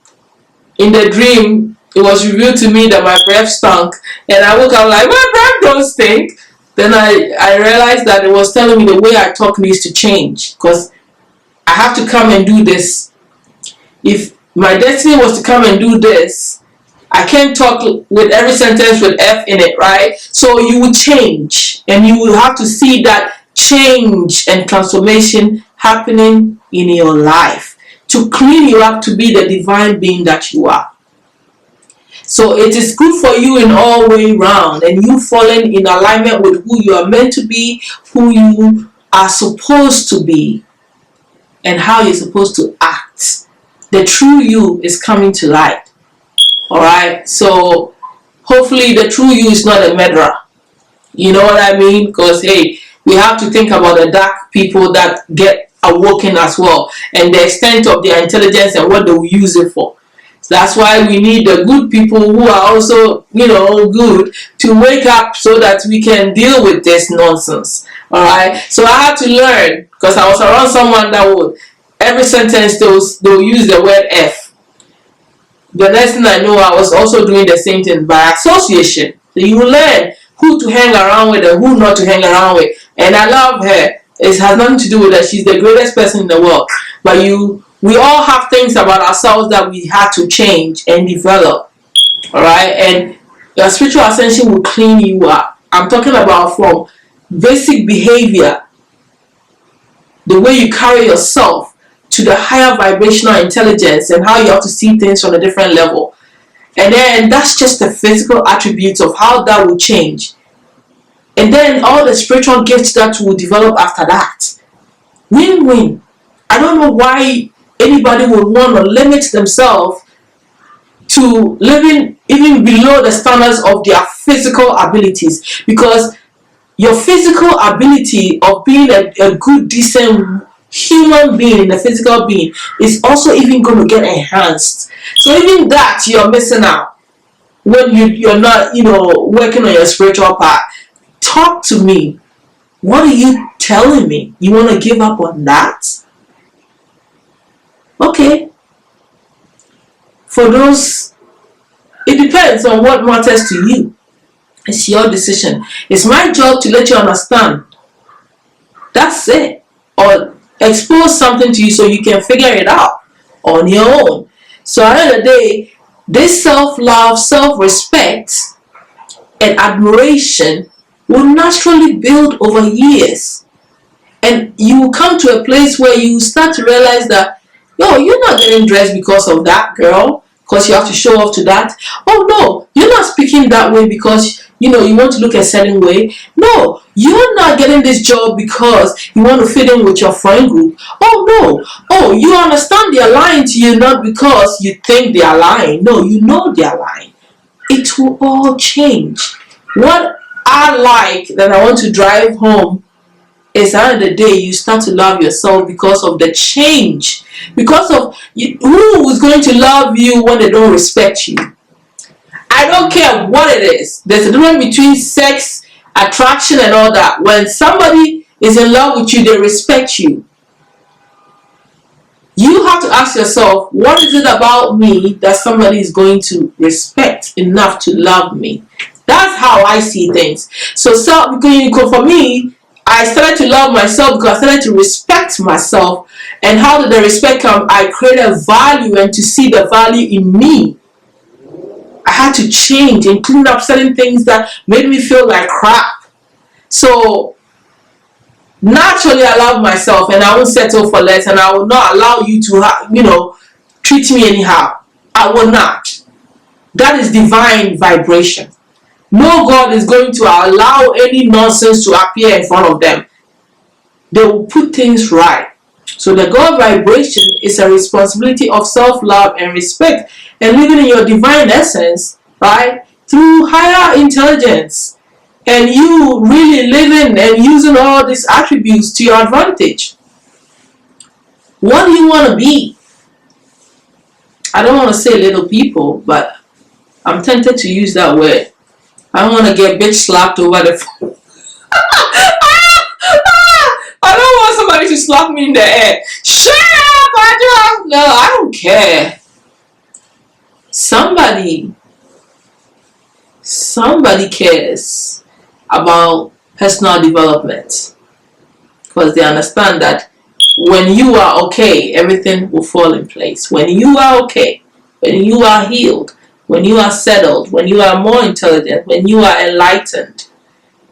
in the dream it was revealed to me that my breath stunk, and I woke up like, my breath don't stink. Then I realized that it was telling me the way I talk needs to change, because I have to come and do this. If my destiny was to come and do this, I can't talk with every sentence with F in it, right? So you will change, and you will have to see that change and transformation happening in your life to clean you up to be the divine being that you are. So it is good for you in all way round, and you falling in alignment with who you are meant to be, who you are supposed to be, and how you're supposed to act. The true you is coming to light. Alright, so hopefully the true you is not a murderer. You know what I mean? Because hey, we have to think about the dark people that get awoken as well, and the extent of their intelligence and what they will use it for. That's why we need the good people who are also, good to wake up so that we can deal with this nonsense. Alright, so I had to learn, because I was around someone that would, every sentence they'll use the word F. The next thing I know, I was also doing the same thing by association. So you learn who to hang around with and who not to hang around with. And I love her. It has nothing to do with that. She's the greatest person in the world. But we all have things about ourselves that we had to change and develop. Alright? And Your spiritual ascension will clean you up. I'm talking about from basic behavior, the way you carry yourself, to the higher vibrational intelligence and how you have to see things on a different level. And then that's just the physical attributes of how that will change. And then all the spiritual gifts that will develop after that. Win-win. I don't know why anybody would want to limit themselves to living even below the standards of their physical abilities, because your physical ability of being a good, decent human being in a physical being is also even going to get enhanced. So even that you're missing out when you're not, working on your spiritual part. Talk to me. What are you telling me? You want to give up on that? Okay. For those, it depends on what matters to you. It's your decision. It's my job to let you understand. That's it. Or expose something to you so you can figure it out on your own. So at the end of the day, this self-love, self-respect, and admiration will naturally build over years. And you will come to a place where you start to realize that, you're not getting dressed because of that girl, because you have to show off to that. Oh no, you're not speaking that way because you want to look a certain way. No, you're not getting this job because you want to fit in with your friend group. Oh no. Oh, you understand they're lying to you not because you think they are lying. No, you know they are lying. It will all change. What I like that I want to drive home is at the end of the day, you start to love yourself because of the change. Because of who is going to love you when they don't respect you? I don't care what it is. There's a difference between sex, attraction, and all that. When somebody is in love with you, they respect you. You have to ask yourself, what is it about me that somebody is going to respect enough to love me? That's how I see things. So for me, I started to love myself because I started to respect myself. And how did the respect come? I created value, and to see the value in me, I had to change and clean up certain things that made me feel like crap. So naturally, I love myself, and I won't settle for less, and I will not allow you to, treat me anyhow. I will not. That is divine vibration. No God is going to allow any nonsense to appear in front of them. They will put things right. So the God vibration is a responsibility of self-love and respect, and living in your divine essence, right? Through higher intelligence, and you really living and using all these attributes to your advantage. What do you want to be? I don't want to say little people, but I'm tempted to use that word. I don't want to get bitch slapped over the phone. I don't want somebody to slap me in the air. Shut up, Audra. No, I don't care. Somebody cares about personal development, because they understand that when you are okay, everything will fall in place. When you are okay, when you are healed, when you are settled, when you are more intelligent, when you are enlightened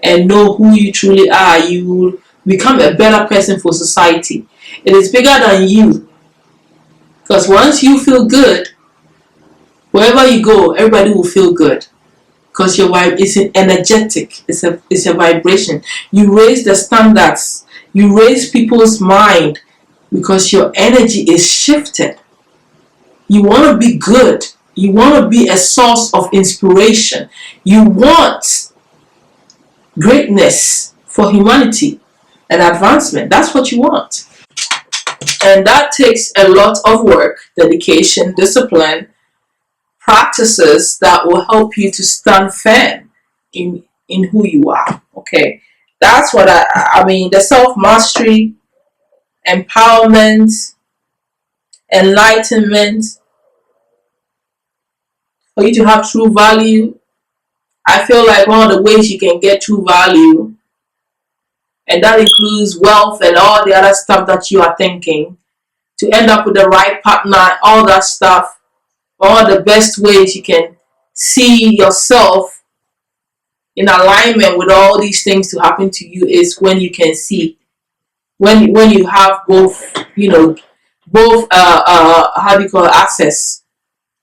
and know who you truly are, you will become a better person for society. It is bigger than you, because once you feel good, wherever you go, everybody will feel good, because your vibe is energetic. It's a vibration. You raise the standards. You raise people's mind because your energy is shifted. You want to be good. You want to be a source of inspiration. You want greatness for humanity and advancement. That's what you want. And that takes a lot of work, dedication, discipline, practices that will help you to stand firm in who you are. Okay, that's what I mean. The self-mastery, empowerment, enlightenment, for you to have true value. I feel like one of the ways you can get true value, and that includes wealth and all the other stuff that you are thinking, to end up with the right partner, all that stuff. One of the best ways you can see yourself in alignment with all these things to happen to you is when you can see, when you have both, both how do you call it, access,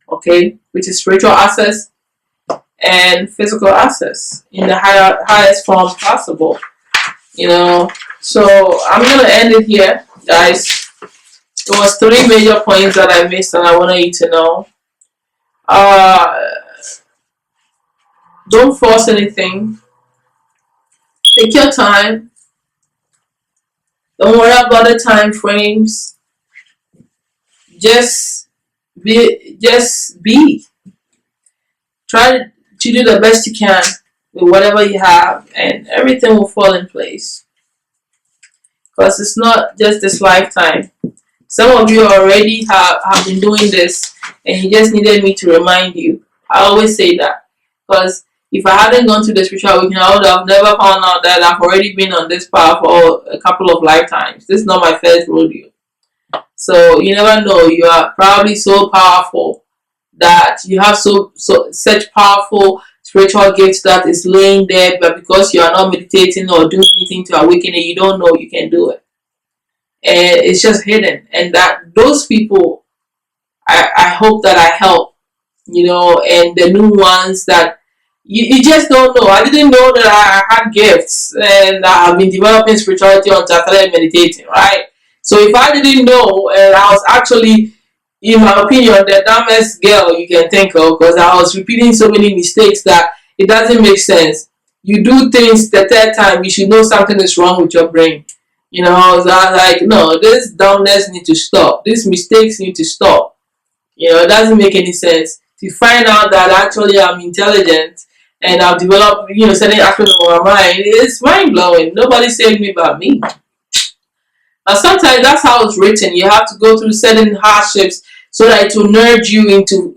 okay, which is spiritual access and physical access in the highest form possible. So I'm gonna end it here, guys. It was 3 major points that I missed and I wanted you to know. Don't force anything. Take your time. Don't worry about the time frames. Just be. Try to do the best you can with whatever you have, and everything will fall in place. Because it's not just this lifetime. Some of you already have been doing this, and you just needed me to remind you. I always say that. Because if I hadn't gone through the spiritual awakening, I would have never found out that I've already been on this path for a couple of lifetimes. This is not my first rodeo. So you never know. You are probably so powerful that you have such powerful spiritual gifts that is laying there, but because you are not meditating or doing anything to awaken it, you don't know you can do it. And it's just hidden. And that those people, I hope that I help, and the new ones that you just don't know. I didn't know that I had gifts, and I have been developing spirituality until I started meditating, right? So if I didn't know, and I was actually, in my opinion, the dumbest girl you can think of, because I was repeating so many mistakes that it doesn't make sense. You do things the third time, you should know something is wrong with your brain. So I was like, no, this dumbness needs to stop. These mistakes need to stop. It doesn't make any sense. To find out that actually I'm intelligent and I've developed, certain aspects of my mind, it's mind blowing. Nobody saved me but me. And sometimes that's how it's written. You have to go through certain hardships so that it will nudge you into,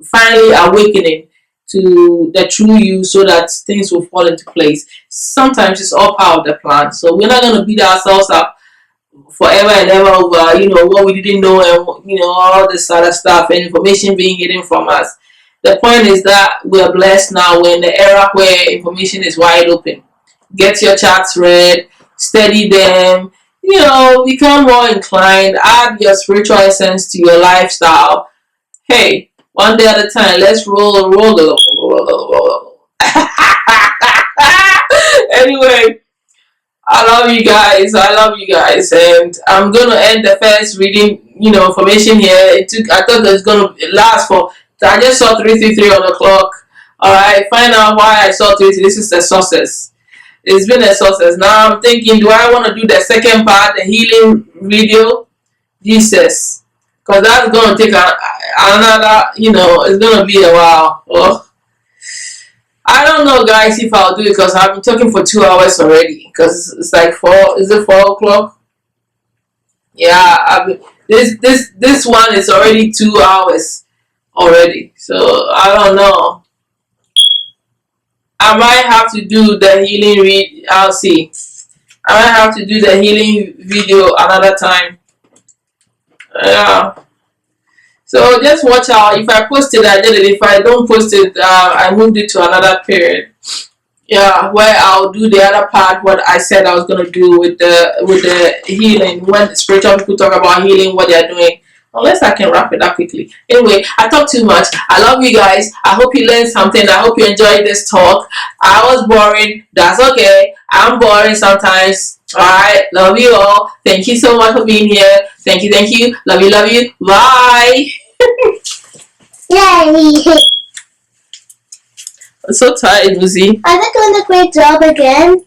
finally awakening to the true you, so that things will fall into place. Sometimes it's all part of the plan. So we're not going to beat ourselves up forever and ever over, what we didn't know, and, all this other stuff and information being hidden from us. The point is that we're blessed now. We're in the era where information is wide open. Get your charts read, study them, become more inclined, add your spiritual essence to your lifestyle. Hey, one day at a time, let's roll. Anyway, I love you guys, and I'm gonna end the first reading, information here. I thought it was gonna last for. I just saw 333 on the clock. Alright, find out why I saw 333. This is the sources. It's been a success. Now I'm thinking, do I want to do the second part, the healing video? Jesus. Because that's going to take another, it's going to be a while. Oh. I don't know, guys, if I'll do it, because I've been talking for 2 hours already. Because it's like 4, is it 4 o'clock? Yeah, this one is already 2 hours already. So, I don't know. I might have to do the healing I'll see. I might have to do the healing video another time. Yeah. So just watch out. If I post it, I did it. If I don't post it, I moved it to another period. Yeah, where I'll do the other part, what I said I was gonna do with the healing. When spiritual people talk about healing, what they're doing. Unless I can wrap it up quickly. Anyway, I talk too much. I love you guys. I hope you learned something. I hope you enjoyed this talk. I was boring. That's okay. I'm boring sometimes. Alright. Love you all. Thank you so much for being here. Thank you. Love you. Bye. Yay. I'm so tired, Lucy. Are they doing a great job again?